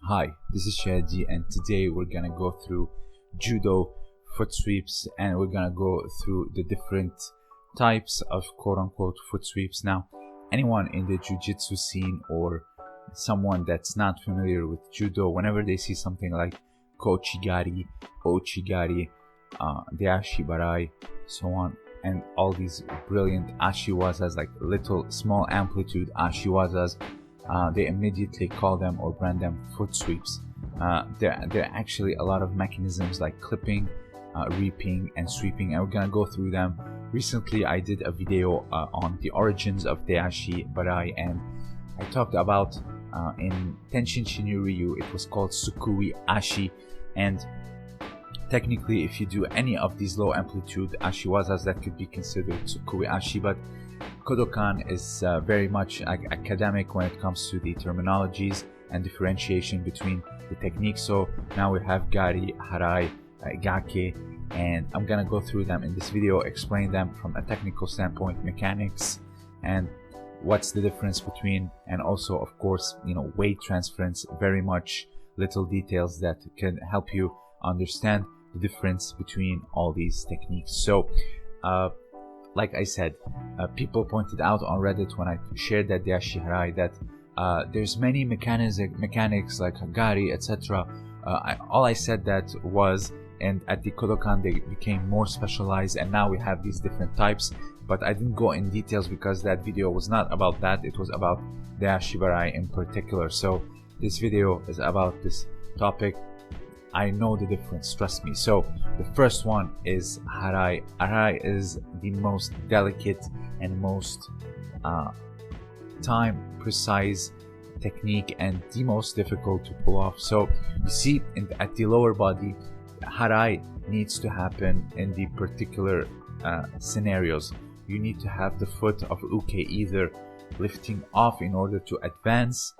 Hi, this is Shohei, and today we're gonna go through Judo foot sweeps, and we're gonna go through the different types of quote-unquote foot sweeps. Now, anyone in the Jiu-Jitsu scene or someone that's not familiar with Judo, whenever they see something like Gari, Gari, Deashi Barai, so on, and all these brilliant Ashiwazas, like little small amplitude Ashiwazas, they immediately call them or brand them foot sweeps. There are actually a lot of mechanisms like clipping, reaping, and sweeping, and we're gonna go through them. Recently, I did a video on the origins of Deashi Barai, and I talked about in Tenshin Shinryu, it was called Sukui Ashi, and technically, if you do any of these low amplitude Ashiwazas, that could be considered Sukui Ashi, but Kodokan is very much academic when it comes to the terminologies and differentiation between the techniques. So now we have Gari, Harai, Gake, and I'm gonna go through them in this video, explain them from a technical standpoint, mechanics, and what's the difference between, and also of course, weight transference, very much little details that can help you understand the difference between all these techniques. So like I said, people pointed out on Reddit when I shared that Deashi Harai that there's many mechanics like Gari, etc. All I said that was, and at the Kodokan they became more specialized, and now we have these different types, but I didn't go in details because that video was not about that. It was about Deashi Harai in particular. So this video is about this topic. I know the difference, trust me. So the first one is Harai. Harai is the most delicate and most time precise technique and the most difficult to pull off. So you see at the lower body, Harai needs to happen in the particular scenarios. You need to have the foot of Uke either lifting off in order to advance,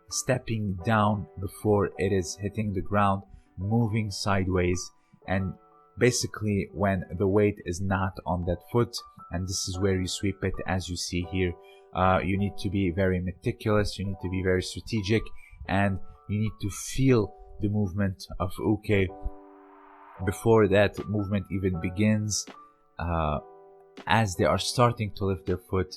stepping down before it is hitting the ground, moving sideways, and basically when the weight is not on that foot, and this is where you sweep it. As you see here, you need to be very meticulous, you need to be very strategic, and you need to feel the movement of Uke before that movement even begins, as they are starting to lift their foot,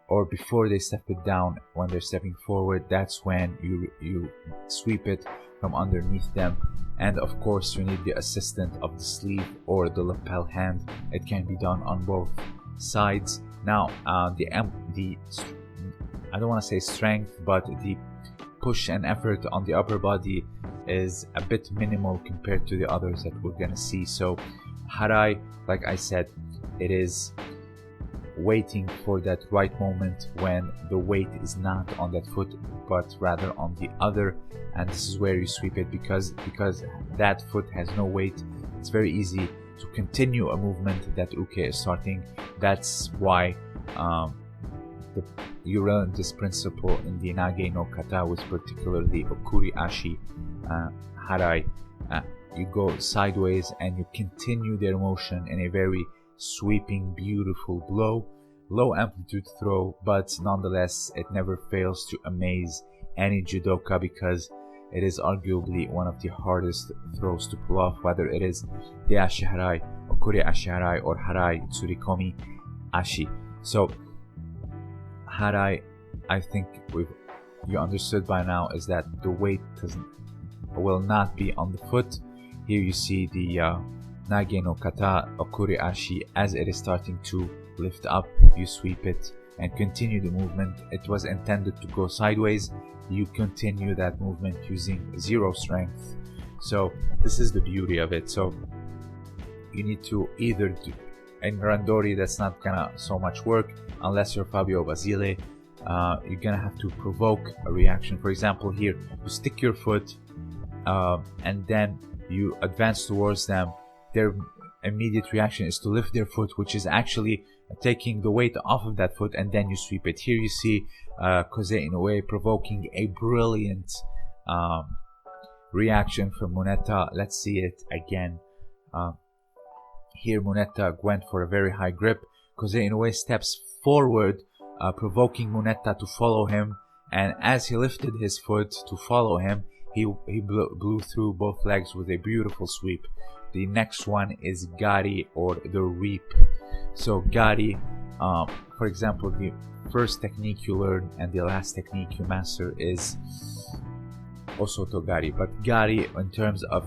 or before they step it down. When they're stepping forward, that's when you sweep it from underneath them. And of course, you need the assistant of the sleeve or the lapel hand. It can be done on both sides. Now, the I don't want to say strength, but the push and effort on the upper body is a bit minimal compared to the others that we're gonna see. So Harai, like I said, it is waiting for that right moment when the weight is not on that foot but rather on the other, and this is where you sweep it, because that foot has no weight. It's very easy to continue a movement that Uke is starting. That's why you learn this principle in the Nage no Kata, with particularly Okuri Ashi, Harai. You go sideways and you continue their motion in a very sweeping, beautiful blow, low amplitude throw, but nonetheless it never fails to amaze any judoka, because it is arguably one of the hardest throws to pull off, whether it is Deashi Harai, Okuri Ashi Harai, or Harai Tsurikomi Ashi. So Harai, I think you understood by now, is that the weight will not be on the foot. Here you see the Nage no Kata, Okuri Ashi, as it is starting to lift up, you sweep it and continue the movement. It was intended to go sideways. You continue that movement using zero strength. So this is the beauty of it. So you need to either do, in Randori that's not gonna so much work unless you're Fabio Basile. You're gonna have to provoke a reaction. For example, here you stick your foot and then you advance towards them. Their immediate reaction is to lift their foot, which is actually taking the weight off of that foot, and then you sweep it. Here you see Koze Inoue provoking a brilliant reaction from Muneta. Let's see it again. Here Muneta went for a very high grip. Koze Inoue steps forward, provoking Muneta to follow him, and as he lifted his foot to follow him, he blew through both legs with a beautiful sweep. The next one is Gari, or the reap. So Gari, for example, the first technique you learn and the last technique you master is Osoto Gari. But Gari, in terms of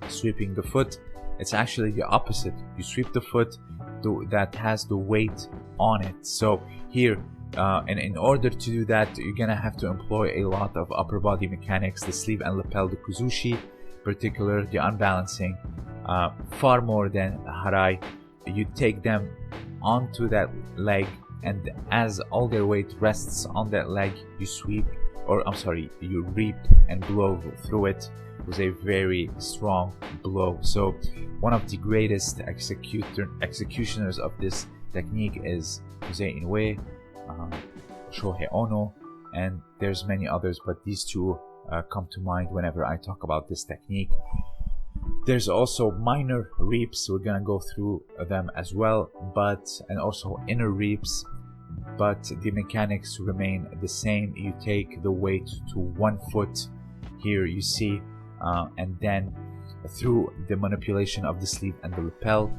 sweeping the foot, it's actually the opposite. You sweep the foot that has the weight on it. So here, and in order to do that, you're gonna have to employ a lot of upper body mechanics, the sleeve and lapel, the kuzushi, particular, the unbalancing, far more than Harai. You take them onto that leg, and as all their weight rests on that leg, you sweep, or I'm sorry, you reap and blow through it with a very strong blow. So one of the greatest executioners of this technique is Jose Inoue, Shohei Ono, and there's many others, but these two come to mind whenever I talk about this technique. There's also minor reaps, we're gonna go through them as well, and also inner reaps, but the mechanics remain the same. You take the weight to one foot, here you see, and then through the manipulation of the sleeve and the lapel,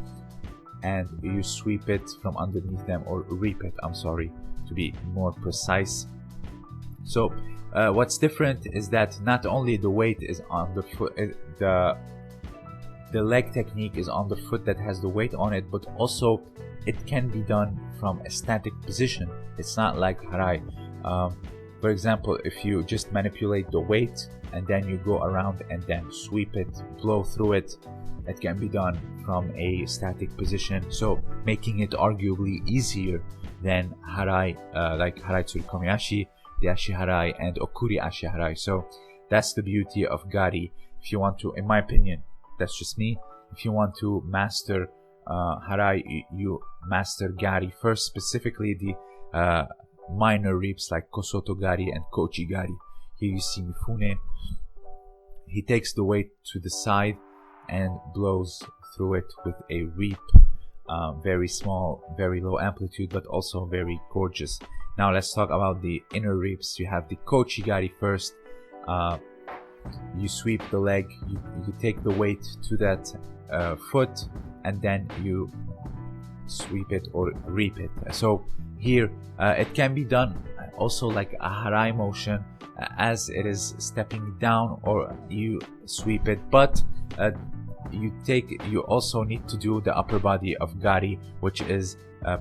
and you sweep it from underneath them, or reap it, I'm sorry, to be more precise. So what's different is that not only the weight is on the foot, the leg technique is on the foot that has the weight on it, but also it can be done from a static position. It's not like Harai. For example, if you just manipulate the weight and then you go around and then sweep it, blow through it, it can be done from a static position, so making it arguably easier than Harai, like Harai Tsurikomiashi, the Ashi Harai, and Okuri Ashi Harai. So that's the beauty of Gari. If you want to, in my opinion, that's just me, if you want to master Harai, you master Gari first, specifically the minor reaps like Kosoto Gari and Kochi Gari. Here you see Mifune. He takes the weight to the side and blows through it with a reap. Very small, very low amplitude, but also very gorgeous. Now let's talk about the inner reaps. You have the Kochi Gari first. You sweep the leg, you take the weight to that foot, and then you sweep it or reap it. So here it can be done also like a Harai motion, as it is stepping down, or you sweep it, but you also need to do the upper body of Gari, which is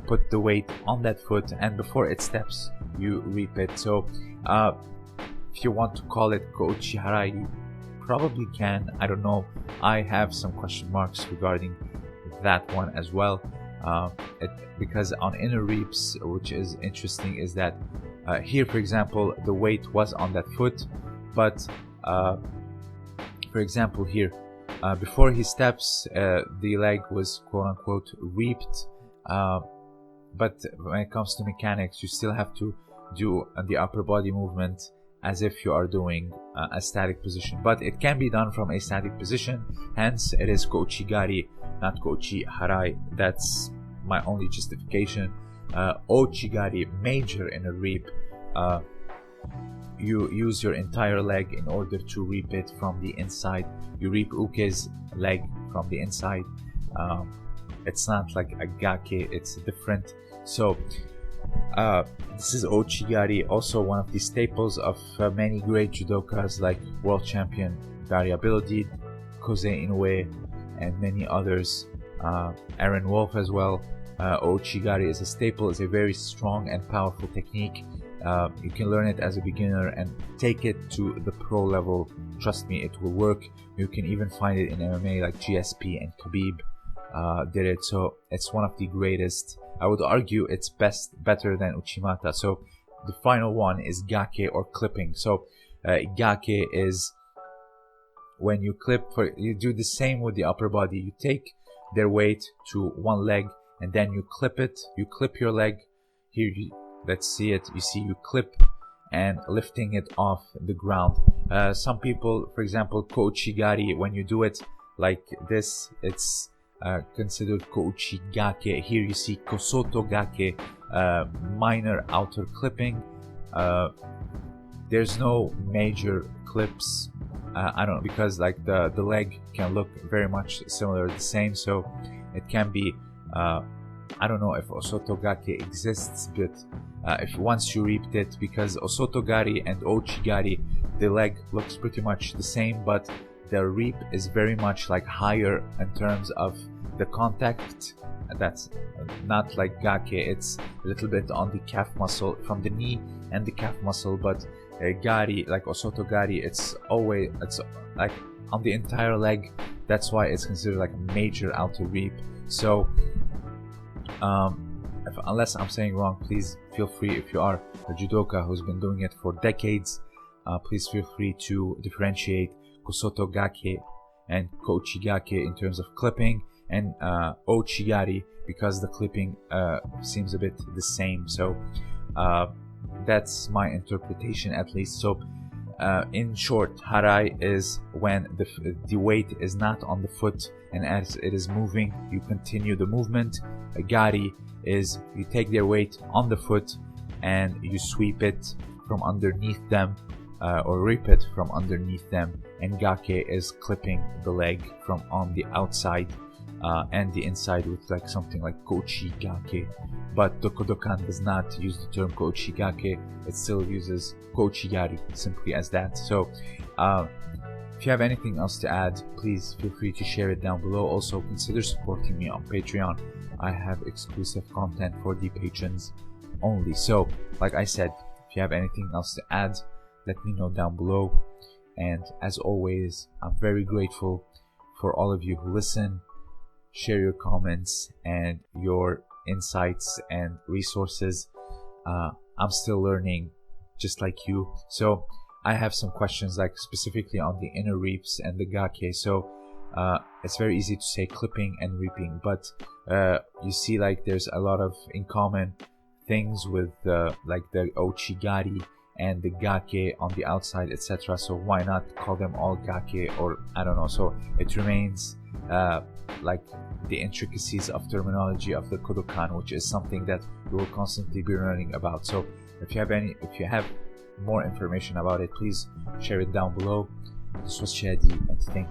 put the weight on that foot, and before it steps you reap it. So if you want to call it Kochi Harai, you probably can. I don't know, I have some question marks regarding that one as well, because on inner reaps, which is interesting, is that here, for example, the weight was on that foot, but for example here, before he steps, the leg was quote-unquote reaped, but when it comes to mechanics, you still have to do the upper body movement as if you are doing a static position, but it can be done from a static position, hence it is Kochi Gari, not Kochi Harai. That's my only justification. Ochigari, major in a reap, you use your entire leg in order to reap it from the inside. You reap Uke's leg from the inside. It's not like a Gake, it's different. So this is Ochigari, also one of the staples of many great judokas like world champion Gari Ability, Koze Inoue, and many others, Aaron Wolf as well. Ochigari is a staple, is a very strong and powerful technique. You can learn it as a beginner and take it to the pro level. Trust me, it will work. You can even find it in MMA, like GSP and Khabib did it. So it's one of the greatest. I would argue it's better than Uchimata. So the final one is Gake, or clipping. So Gake is when you clip, you do the same with the upper body. You take their weight to one leg and then you clip it. You clip your leg. Here, let's see it. You see, you clip and lifting it off the ground. Some people, for example, Kochi Gari, when you do it like this, it's considered Kochi Gake. Here you see Kosoto Gake, minor outer clipping. There's no major clips I don't know, because like the leg can look very much similar, the same, so it can be I don't know if Osoto Gake exists, but if once you reaped it, because Osoto Gari and Ochi Gari, the leg looks pretty much the same, but the reap is very much like higher in terms of the contact. That's not like Gake, it's a little bit on the calf muscle, from the knee and the calf muscle, but Gari, like Osoto Gari, it's like on the entire leg. That's why it's considered like a major outer reap. So unless I'm saying wrong, please feel free, if you are a judoka who's been doing it for decades, please feel free to differentiate Kosoto Gake and Kochi Gake in terms of clipping, and Ochi Gari because the clipping seems a bit the same. So that's my interpretation, at least. So in short, Harai is when the weight is not on the foot, and as it is moving, you continue the movement. Gari is you take their weight on the foot and you sweep it from underneath them, or reap it from underneath them. And Gake is clipping the leg from on the outside and the inside with like something like Kochi Gake. But the Kodokan does not use the term Kochi Gake, it still uses Kochi Gari, simply as that. So if you have anything else to add, please feel free to share it down below. Also consider supporting me on Patreon. I have exclusive content for the patrons only. So like I said, if you have anything else to add, let me know down below. And as always, I'm very grateful for all of you who listen, share your comments and your insights and resources. I'm still learning just like you. So I have some questions like specifically on the inner reaps and the Gake. So it's very easy to say clipping and reaping, but you see like there's a lot of in common things with like the Ochigari and the Gake on the outside, etc. So why not call them all Gake, or I don't know. So it remains like the intricacies of terminology of the Kodokan, which is something that we will constantly be learning about. So if you have more information about it, please share it down below. This was Shadi, and thank you.